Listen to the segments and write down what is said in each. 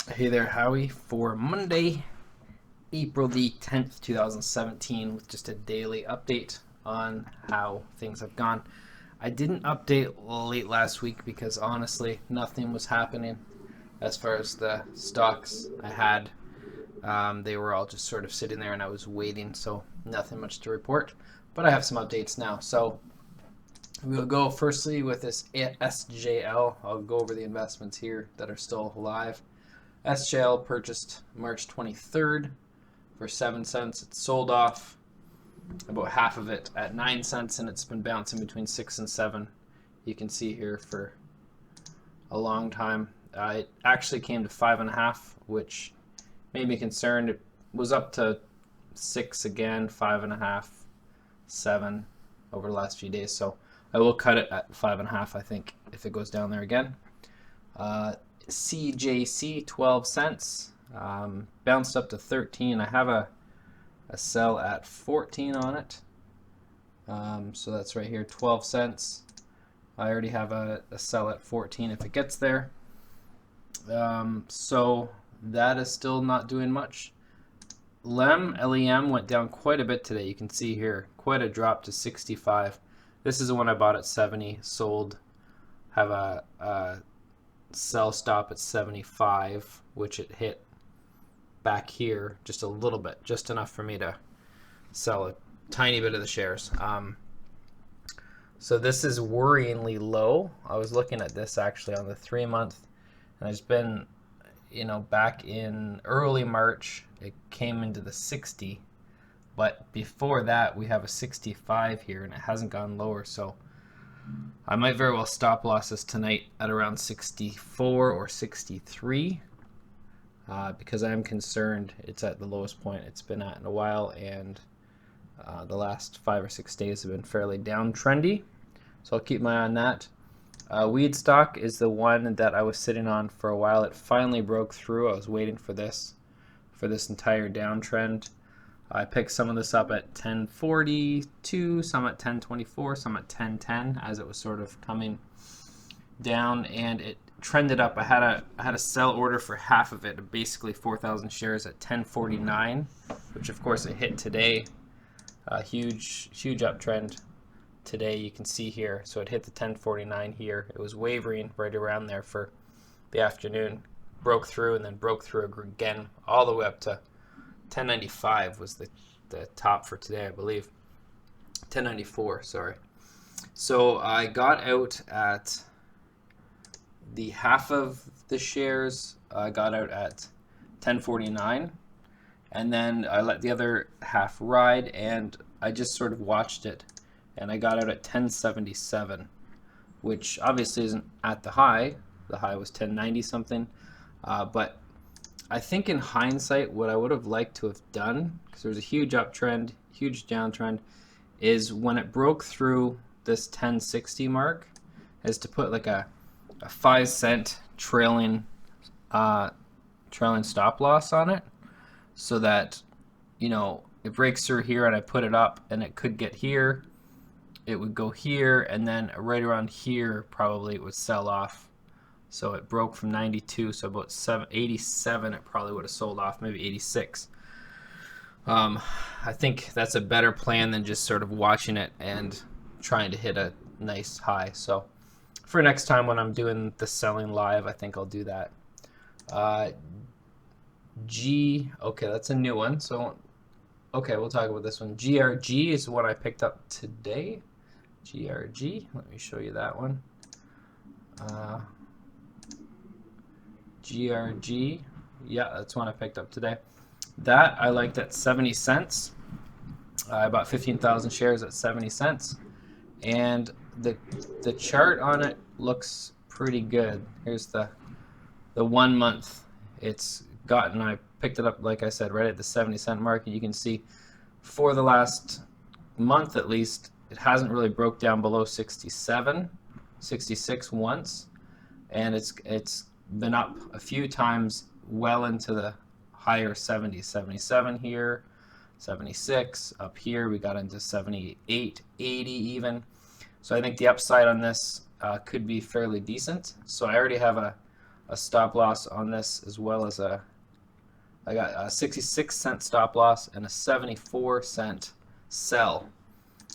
Hey there, Howie, for Monday, April the 10th, 2017, with just a daily update on how things have gone. I didn't update late last week because honestly, nothing was happening as far as the stocks I had. They were all just sort of sitting there and I was waiting, so nothing much to report. But I have some updates now. So we'll go firstly with this SJL. I'll go over the investments here that are still alive. SJL purchased March 23rd for 7 cents. It sold off about half of it at 9 cents, and it's been bouncing between 6 and 7. You can see here for a long time. It actually came to 5.5, which made me concerned. It was up to 6 again, 5.5, 7 over the last few days. So I will cut it at 5.5, I think, if it goes down there again. CJC 12 cents, bounced up to 13. I have a sell at 14 on it, so that's right here, 12 cents. I already have a sell at 14 if it gets there. So that is still not doing much. LEM went down quite a bit today. You can see here quite a drop to 65. This is the one I bought at 70, sold, have a sell stop at 75, which it hit back here just a little bit, just enough for me to sell a tiny bit of the shares. So this is worryingly low. I was looking at this actually on the 3-month, and it's been, back in early March, it came into the 60, but before that we have a 65 here, and it hasn't gone lower. So I might very well stop losses tonight at around 64 or 63 because I am concerned it's at the lowest point it's been at in a while, and the last 5 or 6 days have been fairly downtrendy. So I'll keep my eye on that. Weed stock is the one that I was sitting on for a while. It finally broke through. I was waiting for this entire downtrend. I picked some of this up at 1042, some at 1024, some at 1010 as it was sort of coming down, and it trended up. I had a sell order for half of it, basically 4,000 shares at 1049, which of course it hit today. A huge uptrend today, you can see here. So it hit the 1049 here. It was wavering right around there for the afternoon, broke through, and then broke through again all the way up to 1095 was the top for today, I believe. 1094, sorry. So I got out at the half of the shares. I got out at 1049, and then I let the other half ride, and I just sort of watched it, and I got out at 1077, which obviously isn't at the high. The high was 1090 something, but I think in hindsight, what I would have liked to have done, because there was a huge uptrend, huge downtrend, is when it broke through this 1060 mark, is to put like a 5 cent trailing stop loss on it, so that it breaks through here and I put it up, and it could get here, it would go here, and then right around here probably it would sell off. So it broke from 92, so about 87 it probably would have sold off, maybe 86. I think that's a better plan than just sort of watching it and trying to hit a nice high. So for next time when I'm doing the selling live, I think I'll do that. Okay, that's a new one. So, okay, we'll talk about this one. GRG is what I picked up today. GRG, let me show you that one. GRG, yeah, that's one I picked up today. That I liked at 70 cents. I bought 15,000 shares at 70 cents, and the chart on it looks pretty good. Here's the 1 month. It's gotten, I picked it up, like I said, right at the 70-cent mark, and you can see for the last month at least, it hasn't really broke down below 67, 66 once, and it's been up a few times well into the higher 70s, 77 here, 76 up here, we got into 78, 80 even. So I think the upside on this could be fairly decent. So I already have a a stop loss on this, as well as I got a 66-cent stop loss and a 74-cent sell,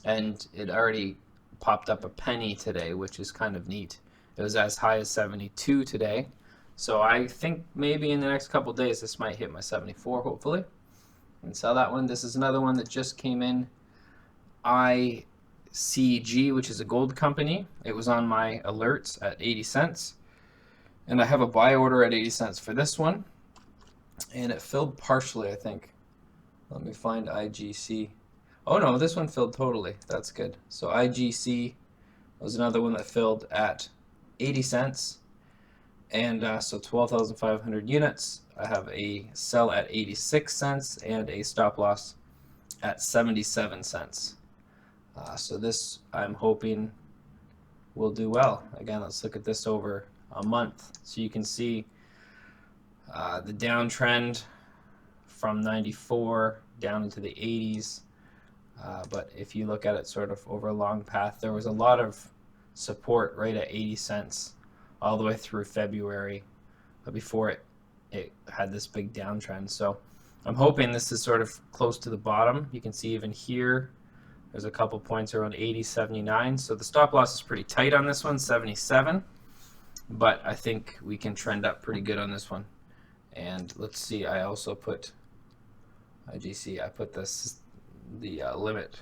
and it already popped up a penny today, which is kind of neat. It was as high as 72 today, so I think maybe in the next couple days this might hit my 74, hopefully, and sell that one. This is another one that just came in, ICG, which is a gold company. It was on my alerts at 80 cents, and I have a buy order at 80 cents for this one, and it filled partially, I think. Let me find IGC. Oh no, this one filled totally. That's good. So IGC was another one that filled at 80 cents, and so 12,500 units. I have a sell at 86 cents and a stop loss at 77 cents. So this, I'm hoping, will do well. Again, let's look at this over a month, so you can see the downtrend from 94 down into the 80s. But if you look at it sort of over a long path, there was a lot of support right at 80 cents all the way through February before it had this big downtrend. So I'm hoping this is sort of close to the bottom. You can see even here there's a couple points around 80, 79. So the stop loss is pretty tight on this one, 77. But I think we can trend up pretty good on this one. And let's see, I also put IGC, I put the limit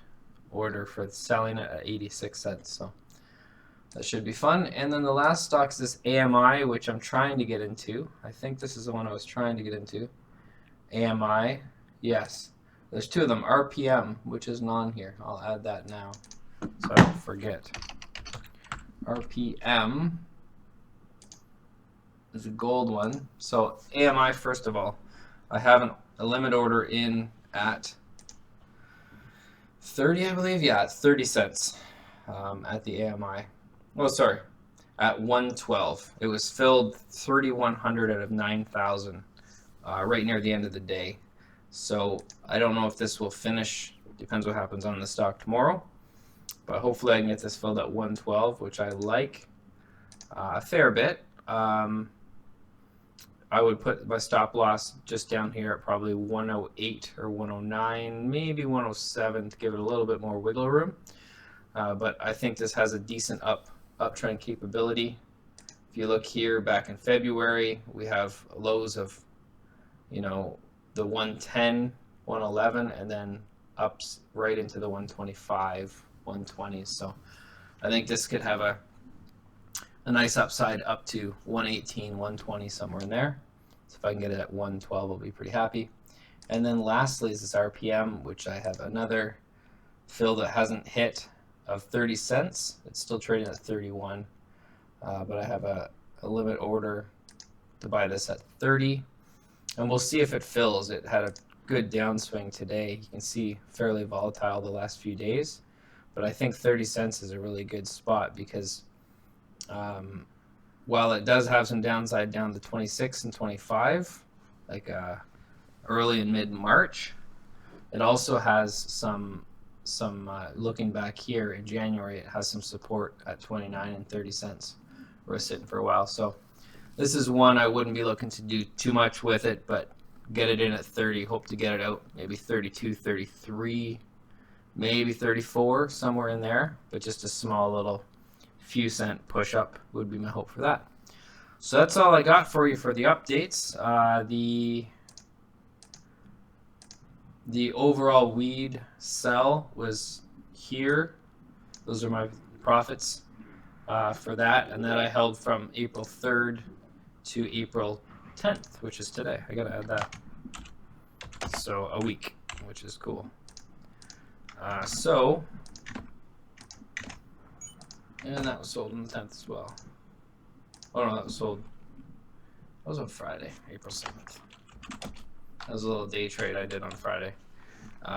order for selling it at 86 cents. So that should be fun. And then the last stock is this AMI, which I'm trying to get into. I think this is the one I was trying to get into. AMI, yes. There's two of them. RPM, which isn't on here. I'll add that now so I don't forget. RPM is a gold one. So AMI, first of all, I have a limit order in at 30, I believe. Yeah, at 30 cents at the AMI. Oh, sorry, at 112. It was filled 3,100 out of 9,000 right near the end of the day. So I don't know if this will finish. Depends what happens on the stock tomorrow. But hopefully I can get this filled at 112, which I like a fair bit. I would put my stop loss just down here at probably 108 or 109, maybe 107 to give it a little bit more wiggle room. But I think this has a decent uptrend capability. If you look here back in February, we have lows of, you know, the 110, 111, and then ups right into the 125, 120s. So I think this could have a nice upside up to 118, 120, somewhere in there. So if I can get it at 112, I'll be pretty happy. And then lastly is this RPM, which I have another fill that hasn't hit of 30 cents. It's still trading at 31, but I have a limit order to buy this at 30, and we'll see if it fills. It had a good downswing today. You can see fairly volatile the last few days, but I think 30 cents is a really good spot because while it does have some downside down to 26 and 25, like early and mid-March, it also has some looking back here in January, it has some support at 29 and 30 cents. We're sitting for a while, so this is one I wouldn't be looking to do too much with it, but get it in at 30, hope to get it out maybe 32, 33, maybe 34, somewhere in there, but just a small little few cent push up would be my hope for that. So that's all I got for you for the updates. The overall weed sell was here. Those are my profits for that, and then I held from April 3rd to April 10th, which is today. I gotta add that. So a week, which is cool. And that was sold on the 10th as well. Oh no, that was sold. That was on Friday, April 7th. That was a little day trade I did on Friday,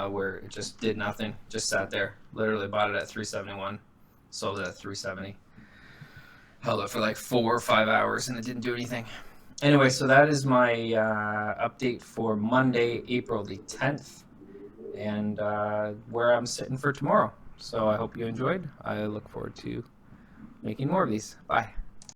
where it just did nothing, just sat there. Literally bought it at 371, sold it at 370. Held it for like 4 or 5 hours and it didn't do anything. Anyway, so that is my update for Monday, April the 10th, and where I'm sitting for tomorrow. So I hope you enjoyed. I look forward to making more of these. Bye.